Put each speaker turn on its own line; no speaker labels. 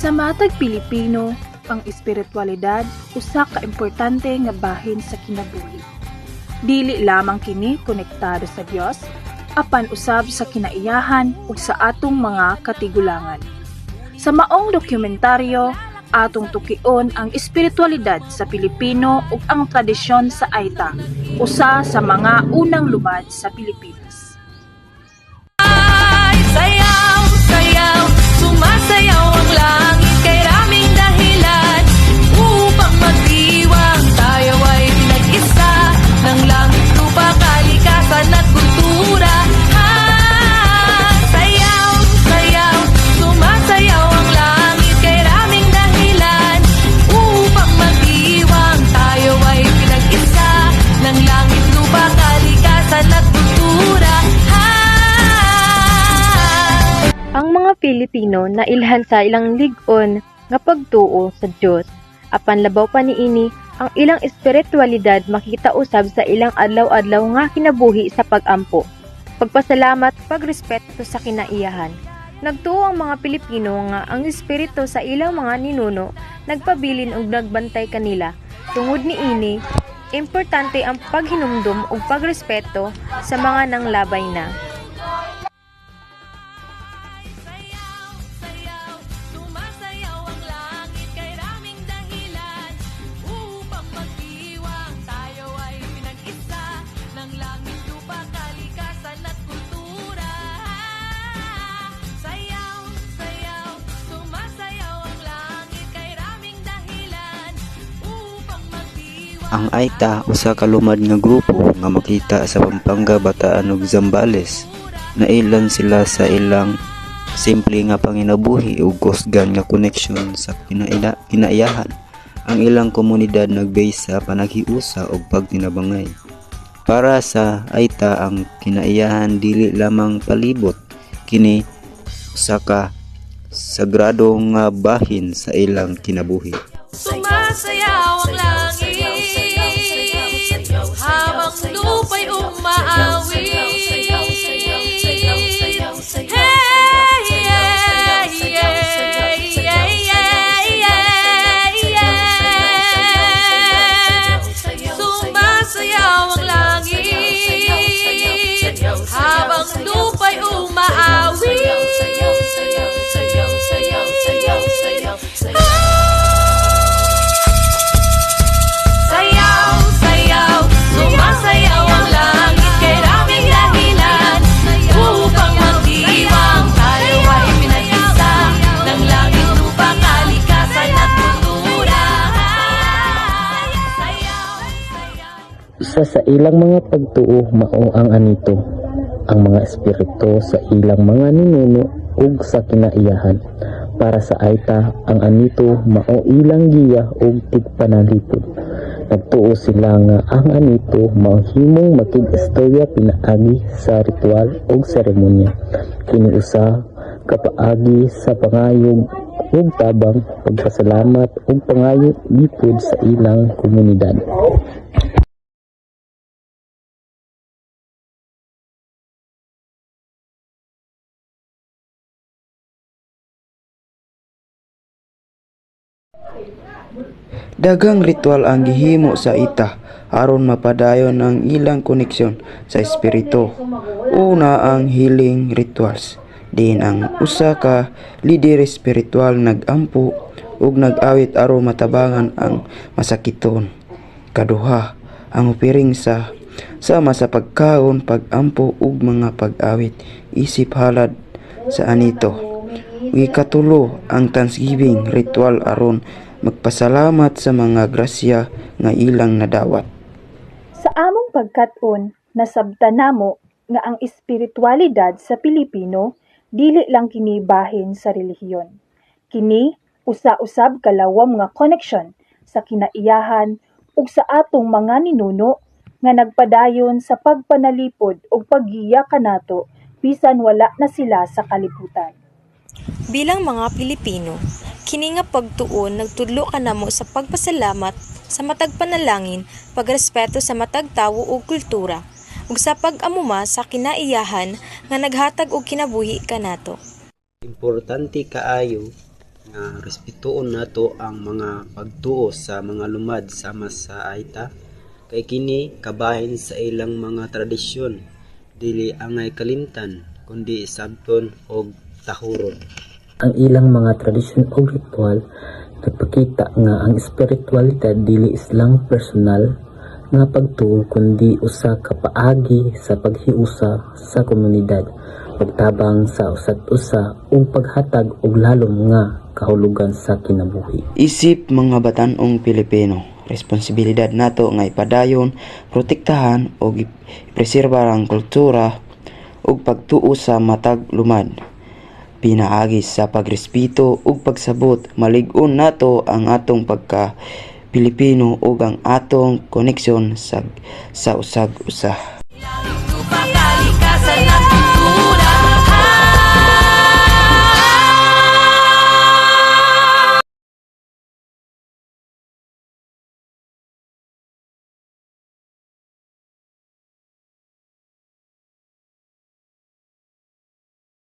Sa matag Pilipino, ang espiritualidad usa ka importante nga bahin sa kinabuhi. Dili lamang kini konektado sa Dios, apan usab sa kinaiyahan ug sa atong mga katigulangan. Sa maong dokumentaryo, atong tukion ang espiritualidad sa Pilipino ug ang tradisyon sa Aita, usa sa mga unang lumad sa Pilipinas.
Sayaw, sayaw, sumasayaw ang langit kay raming dahilan upang magdiwang tayo ay pinag-isa ng langit, lupa, kalikasan at kultura. Sayaw, sayaw, sumasayaw ang langit kay raming dahilan upang magdiwang tayo ay pinag-isa ng langit, lupa, kalikasan at kultura.
Ang mga Pilipino nailhan sa ilang lig-on nga pagtuo sa Dios. Apan labaw pa niini ang ilang espiritualidad makita usab sa ilang adlaw-adlaw nga kinabuhi sa pag-ampo, pagpasalamat, pagrespeto sa kinaiyahan. Nagtuo ang mga Pilipino nga ang espiritu sa ilang mga ninuno nagpabilin ug nagbantay kanila. Tungod niini, importante ang paghinumdum ug pagrespeto sa mga nanglabay na.
Ang Aita usa ka lumad nga grupo nga makita sa Pampanga, Bataan ug Zambales. Nailan sila sa ilang simple nga panginabuhi ug kusgan nga koneksyon sa kinaiyahan. Ang ilang komunidad nagbase sa panaghiusa ug pagtinabangay. Para sa Aita, ang kinaiyahan dili lamang palibot, kini usa ka sagrado nga bahin sa ilang kinabuhi.
Sumasayaw ang langit habang lupa'y umaawi. Sumasayaw ang langit habang lupa'y umaawi.
Isa sa ilang mga pagtuo mao ang anito, ang mga espiritu sa ilang mga ninuno ug sa kinaiyahan. Para sa Aita, ang anito mao ilang giya ug tigpanalipod. Nagtuo sila nga ang anito mao himong makig-istorya pinaagi sa ritual ug seremonya. Kini usa kapaagi sa pangayog ug tabang pagpasalamat ug pangayo lipod sa ilang komunidad.
Daghang ritual ang gihimo sa Aita aron mapadayon ang ilang koneksyon sa espiritu. Una ang healing rituals. Din ang usa ka lider espiritual nag-ampo ug nag-awit aron matabangan ang masakiton. Kaduha, ang offering sa sama sa pagkaon, pag-ampo ug mga pag-awit isip halad sa anito. Ikatulo, ang Thanksgiving ritual aron magpasalamat sa mga grasya nga ilang nadawat.
Sa among pagkat-on, nasabtan namo nga ang espiritualidad sa Pilipino dili lang kini bahin sa relihiyon. Kini usa-usab kalawom nga koneksyon sa kinaiyahan ug sa atong mga ninuno nga nagpadayon sa pagpanalipod ug paggiya kanato bisan wala na sila sa kalibutan.
Bilang mga Pilipino, kini nga pagtuon nagtudlo kanamo sa pagpasalamat sa matag panalangin, pagrespeto sa matag tawo ug kultura, ug sa pag-amuma sa kinaiyahan nga naghatag og kinabuhi kanato.
Importante kaayo
nga respetuon nato ang mga pagtuo sa mga lumad sama sa Aita kay kini kabahin sa ilang mga tradisyon, dili angay kalimtan kundi sabton og tahuron.
Ang ilang mga tradisyon o ritual nagpakita nga ang espiritualidad dili islang personal nga pagtuo kundi usa ka paagi sa paghiusa sa komunidad, pagtabang sa usa't usa ug paghatag og lalom nga kahulugan sa kinabuhi.
Isip mga batan-ong Pilipino, responsibilidad nato nga ipadayon, protektahan ug ipreserbar ang kultura ug pagtuo sa matag lumad. Pinaagi sa pagrespeto ug pagsabot, malig-on nato ang atong pagka Pilipino ug ang atong koneksyon sa usag-usa.